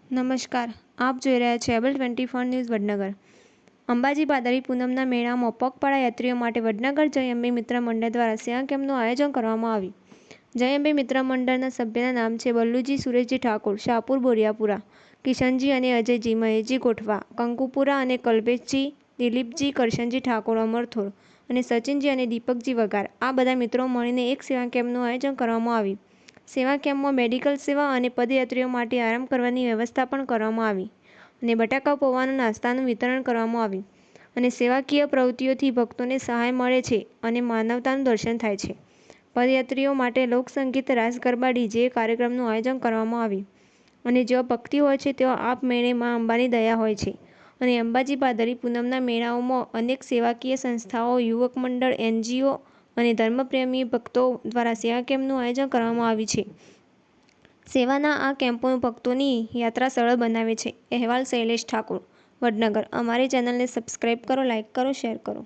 નમસ્કાર, આપ જોઈ રહ્યા છો એબલ 24 ન્યૂઝ વડનગર। અંબાજી ભાદરવી પૂનમના મેળામાં પગપાળા યાત્રીઓ માટે વડનગર જય અંબે મિત્ર મંડળ દ્વારા સેવા કેમ્પનું આયોજન કરવામાં આવ્યું। જય અંબે મિત્ર મંડળના સભ્યના નામ છે બલ્લુજી સુરેશજી ઠાકોર, શાહપુર બોરિયાપુરા, કિશનજી અને અજયજી, મહેશજી ગોઠવા, કંકુપુરા અને કલ્પેશજી, દિલીપજી, કરશનજી ઠાકોર, અમરથોર અને સચિનજી અને દીપકજી વઘાર આ બધા મિત્રો મળીને એક સેવા કેમ્પનું આયોજન કરવામાં આવ્યું। સેવા કેમ્પમાં મેડિકલ સેવા અને પદયાત્રીઓ માટે આરામ કરવાની વ્યવસ્થા પણ કરવામાં આવી અને બટાકા પૌવાના નાસ્તાનું વિતરણ કરવામાં આવ્યું અને સેવાકીય પ્રવૃત્તિઓથી ભક્તોને સહાય મળે છે અને માનવતાનું દર્શન થાય છે। પદયાત્રીઓ માટે લોકસંગીત, રાસ ગરબા, ડીજે કાર્યક્રમનું આયોજન કરવામાં આવ્યું અને જ્યાં ભક્તિ હોય છે ત્યાં આપમેળે માં અંબાની દયા હોય છે અને અંબાજી ભાદરવી પૂનમના મેળાઓમાં અનેક સેવાકીય સંસ્થાઓ, યુવક મંડળ, NGO અને ધર્મપ્રેમી ભક્તો દ્વારા સેવા કેમ્પનું આયોજન કરવામાં આવ્યું છે। સેવાના આ કેમ્પો ભક્તોની યાત્રા સરળ બનાવે છે। અહેવાલ શૈલેષ ઠાકોર, વડનગર। અમારી ચેનલને સબસ્ક્રાઇબ કરો, લાઇક કરો, શેર કરો।